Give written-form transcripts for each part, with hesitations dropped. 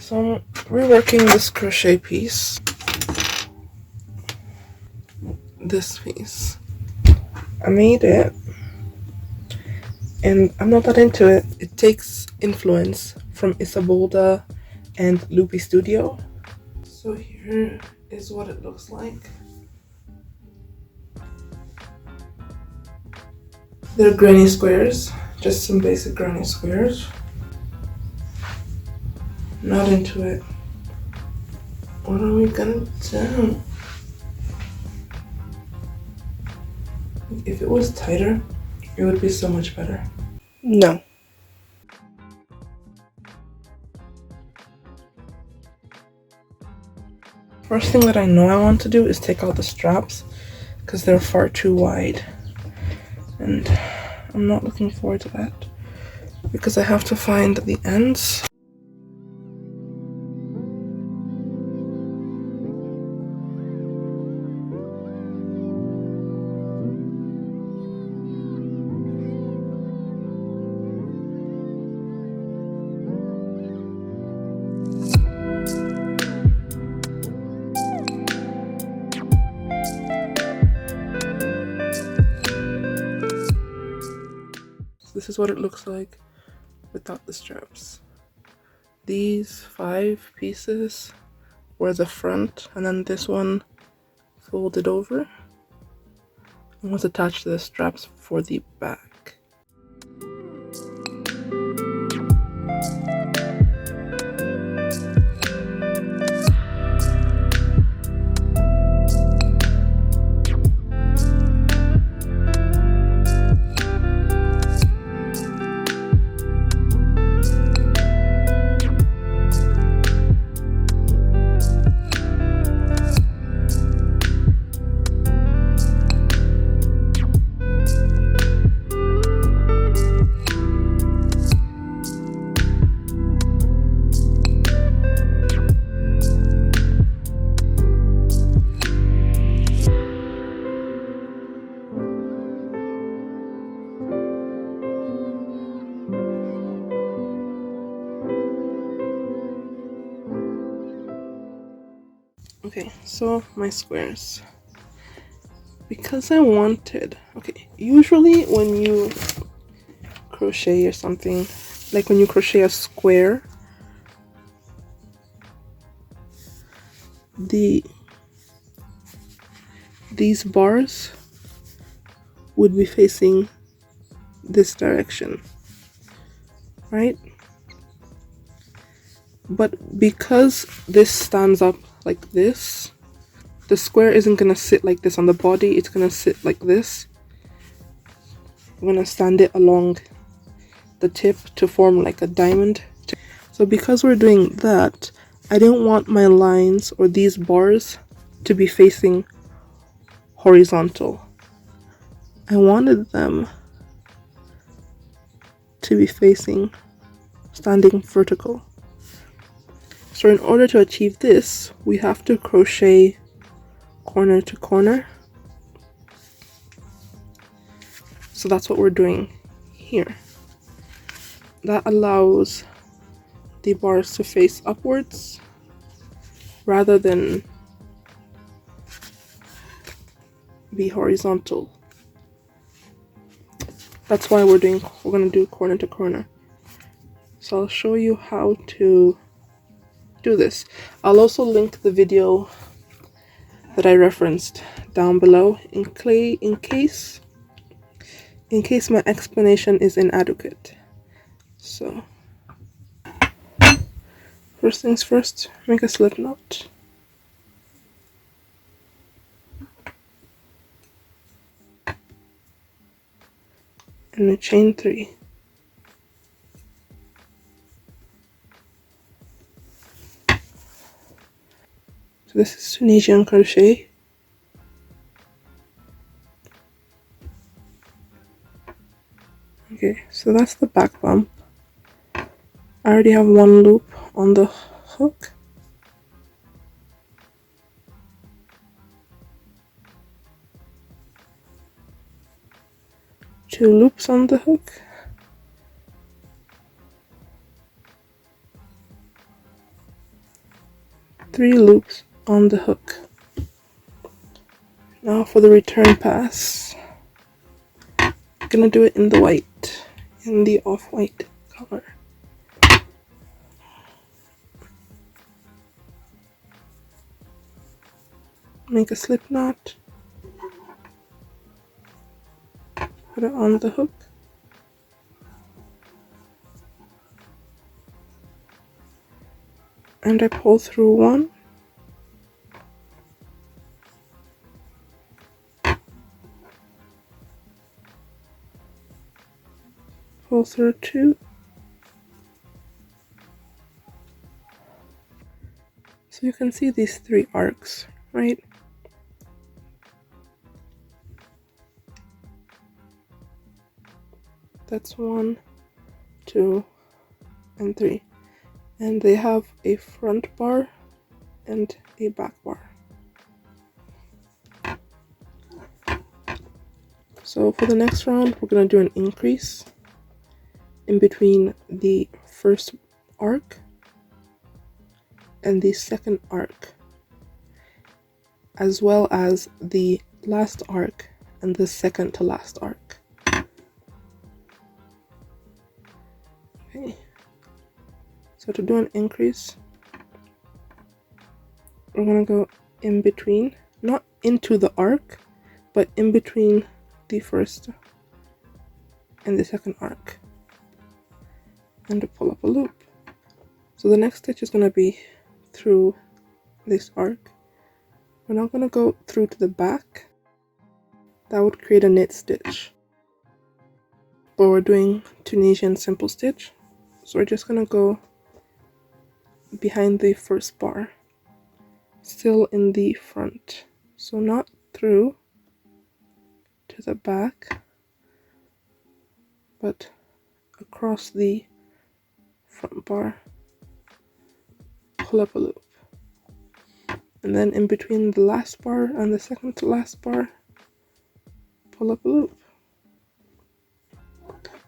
So I'm reworking this crochet piece. This piece. I made it, and I'm not that into it. It takes influence from Boulder and Loupy Studio. So here is what it looks like. They're granny squares, just some basic granny squares. Not into it. What are we gonna do? If it was tighter, it would be so much better. No. First thing that I know I want to do is take out the straps because they're far too wide. And I'm not looking forward to that because I have to find the ends. This is what it looks like without the straps. These 5 pieces were the front, and then this one folded over and was attached to the straps for the back. Okay, so my squares. Because I wanted, okay, usually when you crochet or something, like when you crochet a square, these bars would be facing this direction, right? But because this stands up like this, the square isn't gonna sit like this on the body, it's gonna sit like this. I'm gonna stand it along the tip to form like a diamond. So because we're doing that, I didn't want my lines or these bars to be facing horizontal. I wanted them to be standing vertical. So in order to achieve this, we have to crochet corner to corner. So that's what we're doing here. That allows the bars to face upwards rather than be horizontal. That's why we're gonna do corner to corner. So I'll show you how to do this. I'll also link the video that I referenced down below in case my explanation is inadequate. So first things first, make a slip knot. And a chain 3. So this is Tunisian crochet. Okay, so that's the back bump. I already have 1 loop on the hook. Two loops on the hook. 3 loops on the hook. Now for the return pass, I'm gonna do it in the white, in the off-white color. Make a slip knot, put it on the hook, and I pull through 1, pull through 2, so you can see these 3 arcs, right? That's 1, 2, and 3, and they have a front bar and a back bar. So for the next round, we're going to do an increase in between the first arc and the second arc, as well as the last arc and the second to last arc. Okay, so to do an increase, we're going to go in between, not into the arc, but in between the first and the second arc, and to pull up a loop. So the next stitch is going to be through this arc. We're not going to go through to the back. That would create a knit stitch, but we're doing Tunisian simple stitch, so we're just going to go behind the first bar, still in the front, so not through to the back, but across the front bar, pull up a loop, and then in between the last bar and the second to last bar, pull up a loop.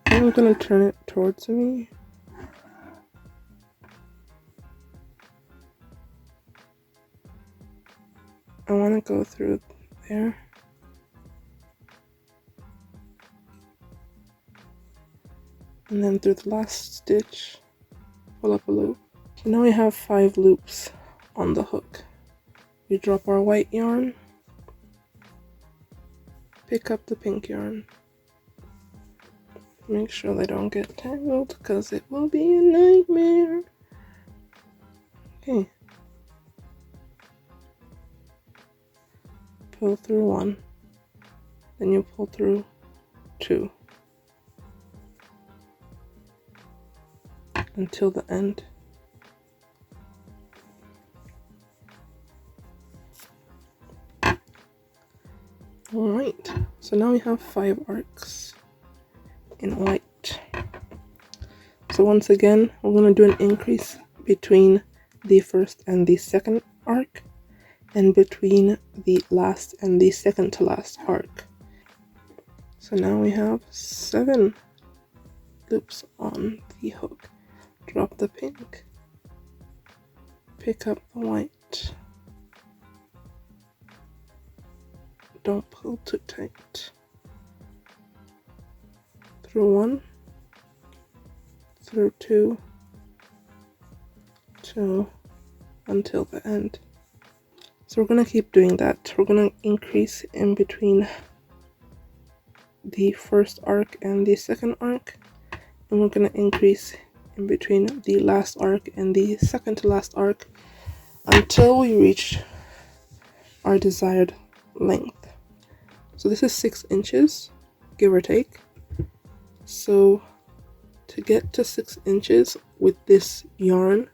I'm going to turn it towards me. I want to go through there. And then through the last stitch, pull up a loop. So now we have 5 loops on the hook. We drop our white yarn, pick up the pink yarn. Make sure they don't get tangled because it will be a nightmare. Okay. Pull through 1, then you pull through 2 until the end. Alright, so now we have 5 arcs in white. So once again, we're going to do an increase between the first and the second arc, and between the last and the second to last arc. So now we have 7 loops on the hook. Drop the pink, pick up the white, don't pull too tight, through 1, through 2, 2 until the end. So we're going to keep doing that. We're going to increase in between the first arc and the second arc, and we're going to increase in between the last arc and the second to last arc until we reach our desired length. So this is 6 inches, give or take. So to get to 6 inches with this yarn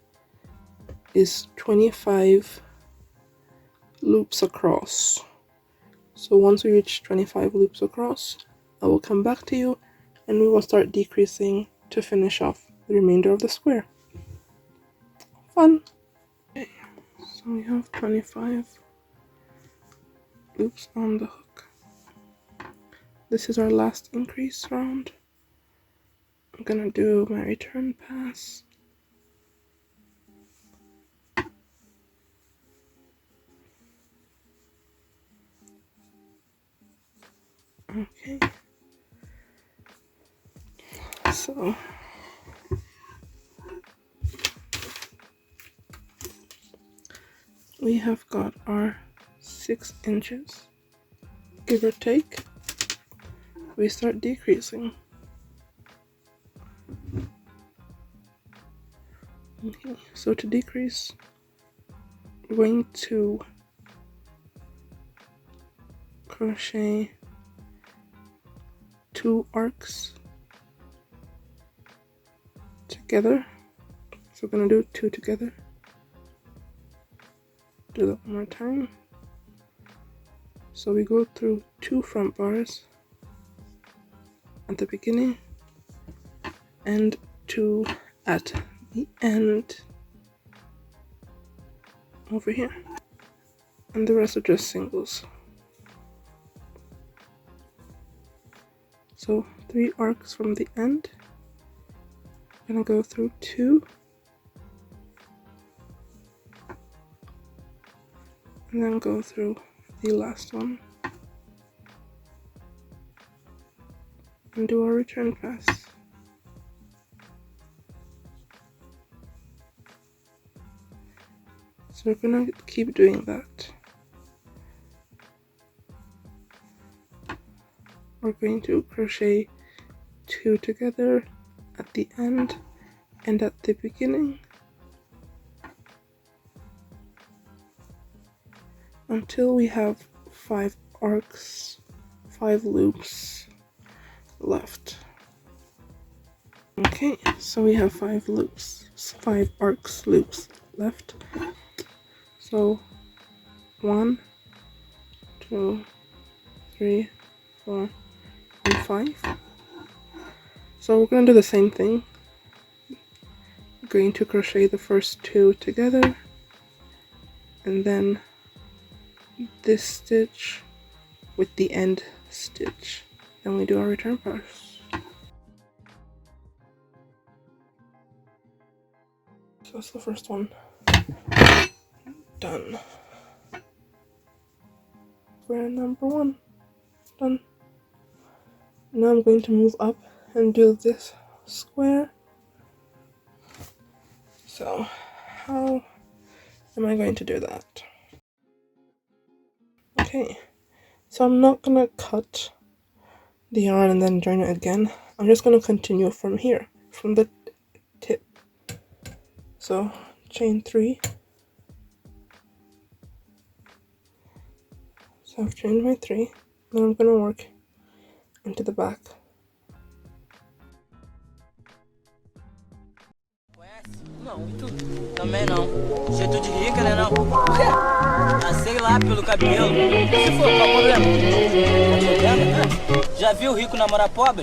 is 25 loops across. So once we reach 25 loops across, I will come back to you and we will start decreasing to finish off the remainder of the square. Fun! Okay, so we have 25 loops on the hook. This is our last increase round. I'm gonna do my return pass. Okay, so we have got our 6 inches, give or take. We start decreasing. Okay, so to decrease, we're going to crochet 2 arcs together. So we're going to do 2 together. Do that one more time. So we go through 2 front bars at the beginning and 2 at the end over here, and the rest are just singles. So 3 arcs from the end. I'm gonna go through 2 and then go through the last one and do our return pass. So we're gonna keep doing that. We're going to crochet 2 together at the end and at the beginning until we have 5 arcs, 5 loops left. Okay, so we have 5 loops, 5 arcs loops left. So 1, 2, 3, 4, and 5. So we're going to do the same thing. We're going to crochet the first 2 together and then this stitch with the end stitch. Then we do our return pass. So that's the first one done. Square number 1 done. Now I'm going to move up and do this square. So how am I going to do that? Okay, so I'm not gonna cut the yarn and then join it again. I'm just gonna continue from here, from the tip. So chain 3. So I've chained my 3. Then I'm gonna work into the back. Não, muito. Também não. Jeito de rica, né não? Ah, sei lá, pelo cabelo. Se for, qual o problema? Qual o problema? Já viu rico namorar pobre?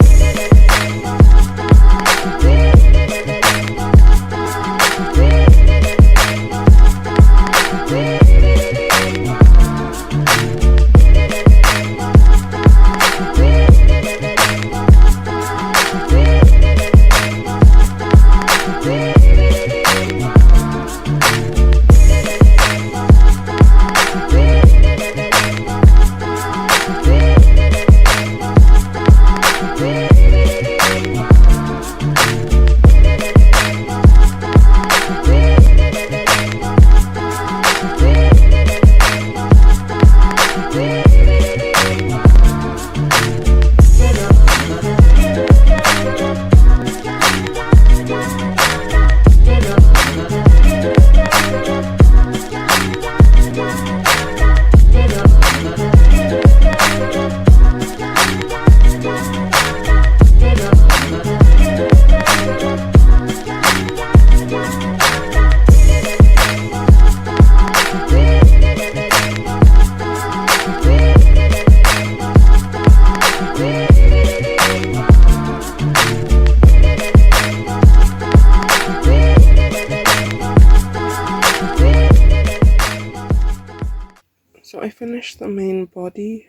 So I finished the main body.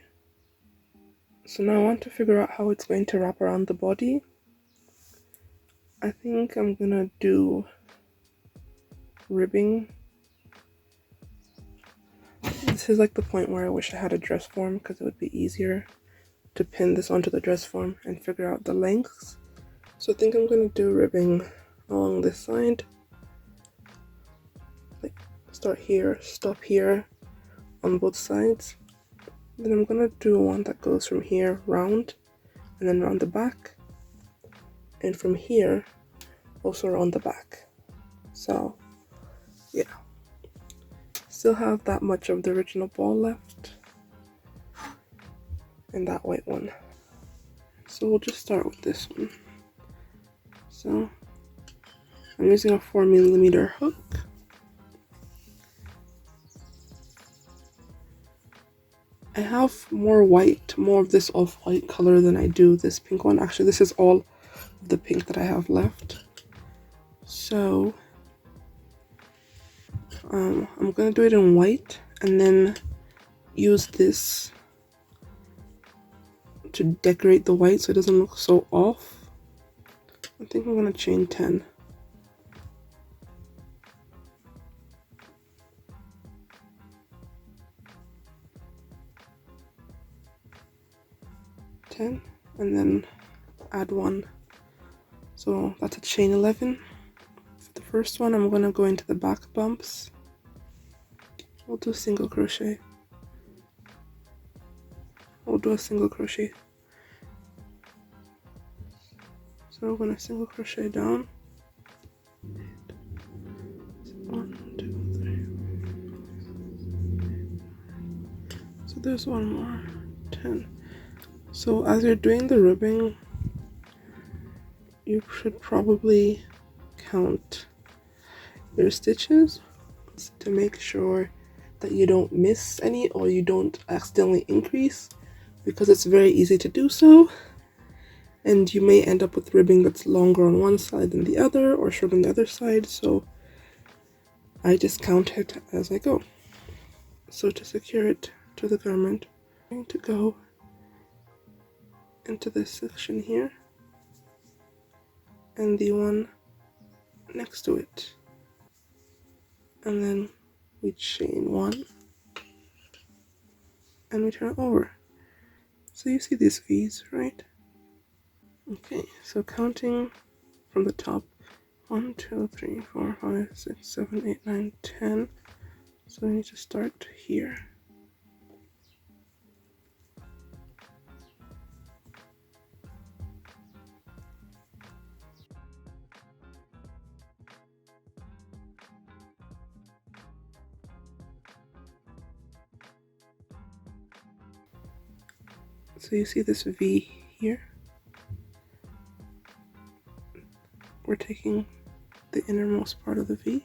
So now I want to figure out how it's going to wrap around the body. I think I'm gonna do ribbing. This is like the point where I wish I had a dress form because it would be easier to pin this onto the dress form and figure out the lengths. So I think I'm going to do ribbing along this side, like start here, stop here on both sides. Then I'm going to do one that goes from here round and then around the back, and from here also around the back. So yeah, still have that much of the original ball left and that white one. So we'll just start with this one. So I'm using a 4mm hook. I have more white, more of this off-white color than I do this pink one. Actually, this is all of the pink that I have left. So I'm gonna do it in white and then use this to decorate the white so it doesn't look so off. I think I'm gonna chain 10. And then add 1. So that's a chain 11. For the first one, I'm gonna go into the back bumps. We'll do single crochet. We'll do a single crochet. So we're gonna single crochet down. 1, 2, 3. So there's one more. 10. So as you're doing the ribbing, you should probably count your stitches to make sure that you don't miss any or you don't accidentally increase, because it's very easy to do so and you may end up with ribbing that's longer on one side than the other or short on the other side. So I just count it as I go. So to secure it to the garment, I'm going to go into this section here and the one next to it, and then we chain 1 and we turn it over. So you see these V's, right? Okay, so counting from the top, 1, 2, 3, 4, 5, 6, 7, 8, 9, 10. So we need to start here. So you see this V here? We're taking the innermost part of the V.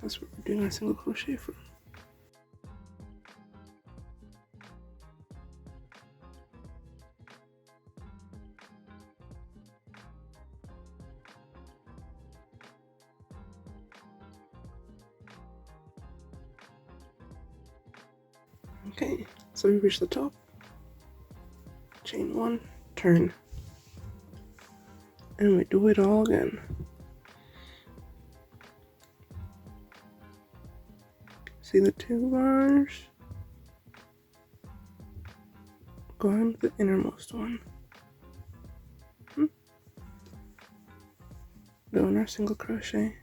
That's what we're doing our single crochet from. Okay, so we reach the top, chain 1, turn, and we do it all again. See the 2 bars? Go on the innermost one. Doing our single crochet.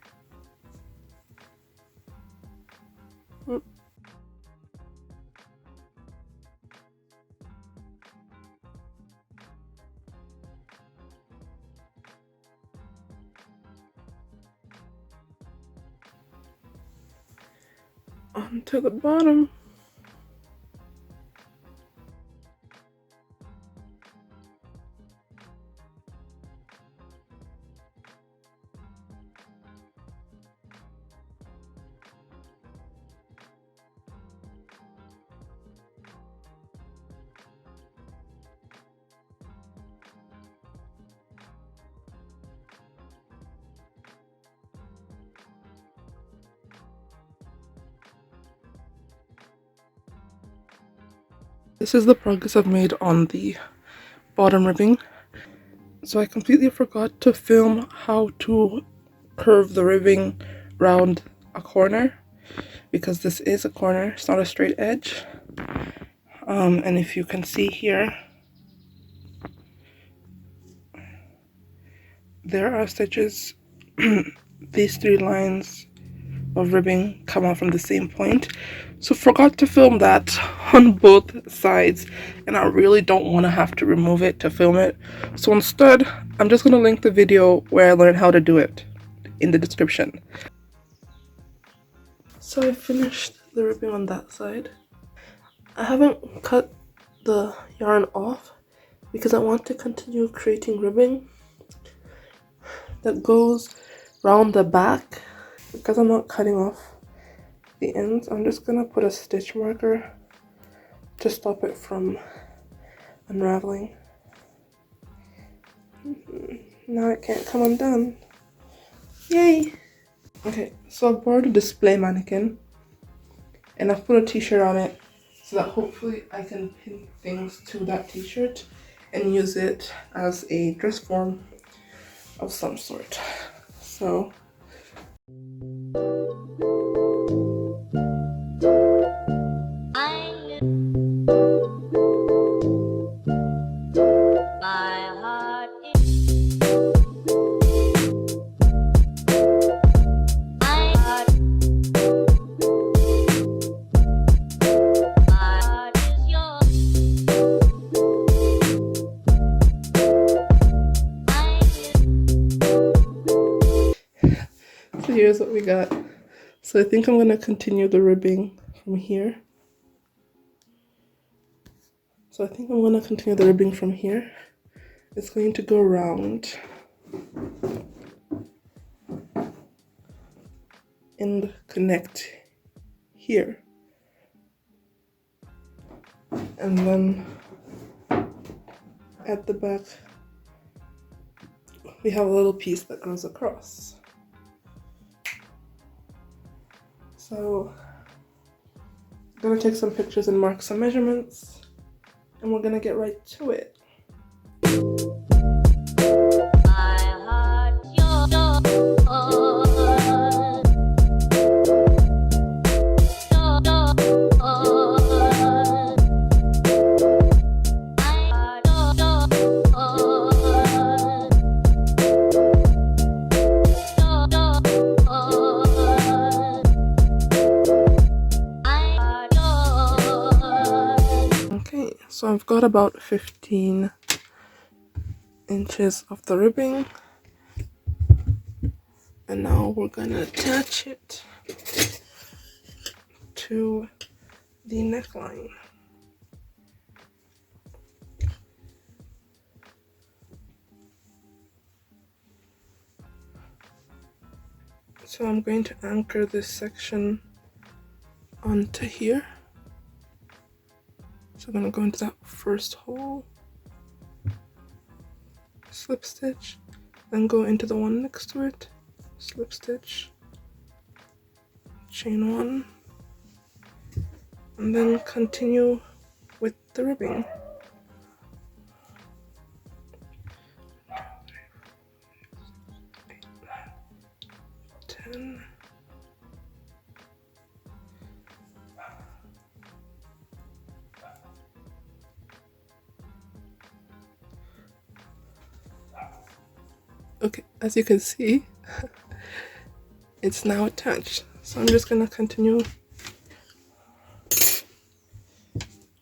Onto the bottom. This is the progress I've made on the bottom ribbing. So I completely forgot to film how to curve the ribbing round a corner, because this is a corner, it's not a straight edge. And if you can see here, there are stitches. These 3 lines of ribbing come out from the same point, so forgot to film that on both sides, and I really don't want to have to remove it to film it, so instead I'm just going to link the video where I learned how to do it in the description. So I finished the ribbing on that side. I haven't cut the yarn off because I want to continue creating ribbing that goes round the back. Because I'm not cutting off the ends, I'm just gonna put a stitch marker to stop it from unraveling. Now it can't come undone. Yay! Okay, so I borrowed a display mannequin and I've put a t-shirt on it so that hopefully I can pin things to that t-shirt and use it as a dress form of some sort. So here's what we got. So I think I'm going to continue the ribbing from here. It's going to go around and connect here. And then at the back, we have a little piece that goes across. So I'm gonna take some pictures and mark some measurements, and we're gonna get right to it. So I've got about 15 inches of the ribbing, and now we're gonna attach it to the neckline. So I'm going to anchor this section onto here. So I'm going to go into that first hole, slip stitch, then go into the one next to it, slip stitch, chain 1, and then continue with the ribbing. Okay, as you can see, it's now attached. So I'm just gonna continue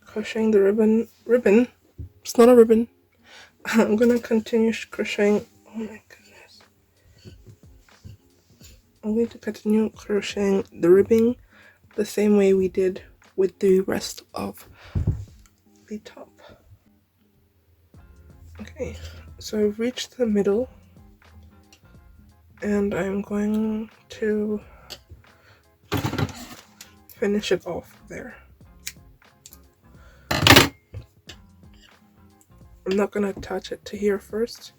crocheting the ribbon. It's not a ribbon. I'm gonna continue crocheting. Oh my goodness. I'm going to continue crocheting the ribbing the same way we did with the rest of the top. Okay, so I've reached the middle, and I'm going to finish it off there. I'm not going to attach it to here first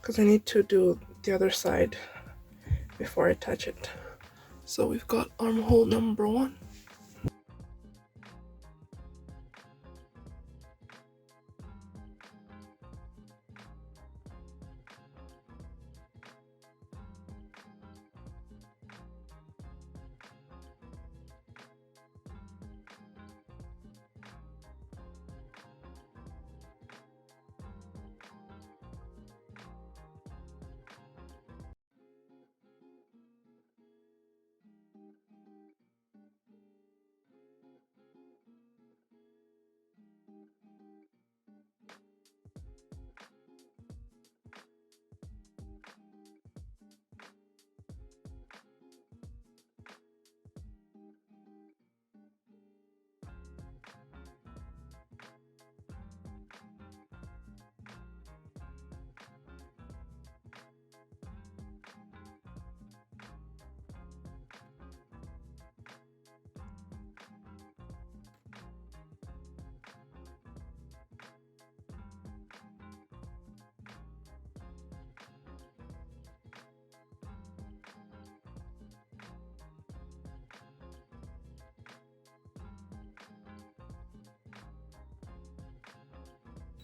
because I need to do the other side before I attach it. So we've got armhole number 1.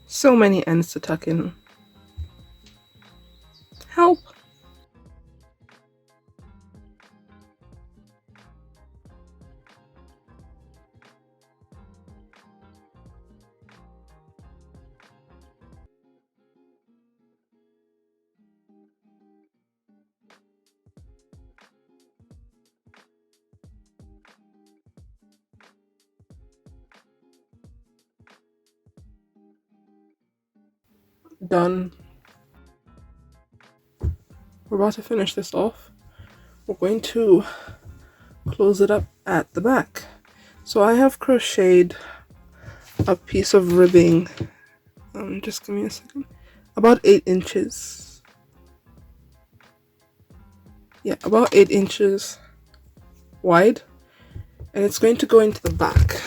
So many ends to tuck in. Help! Done. We're about to finish this off. We're going to close it up at the back. So I have crocheted a piece of ribbing, just give me a second, about 8 inches. Yeah, about 8 inches wide, and it's going to go into the back.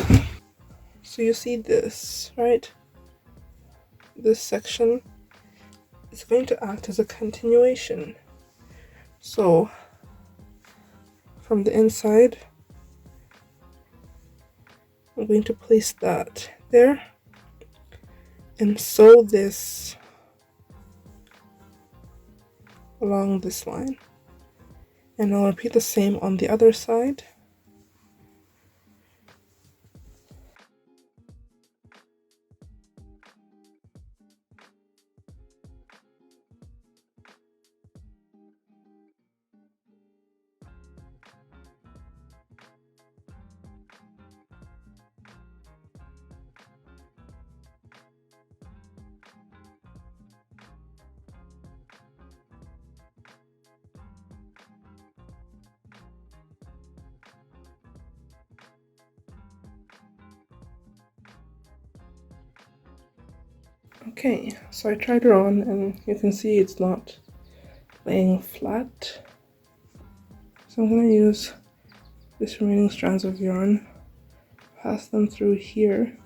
So you see this, right? This section is going to act as a continuation. So from the inside, I'm going to place that there and sew this along this line. And I'll repeat the same on the other side. Okay, so I tried it on and you can see it's not laying flat. So I'm going to use this remaining strands of yarn, pass them through here,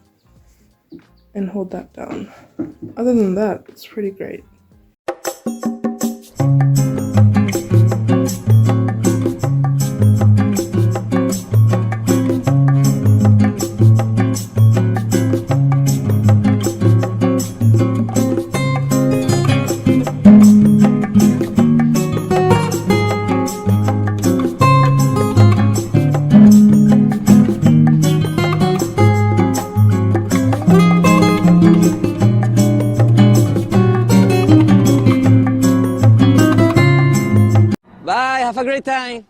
and hold that down. Other than that, it's pretty great. Bye, have a great time.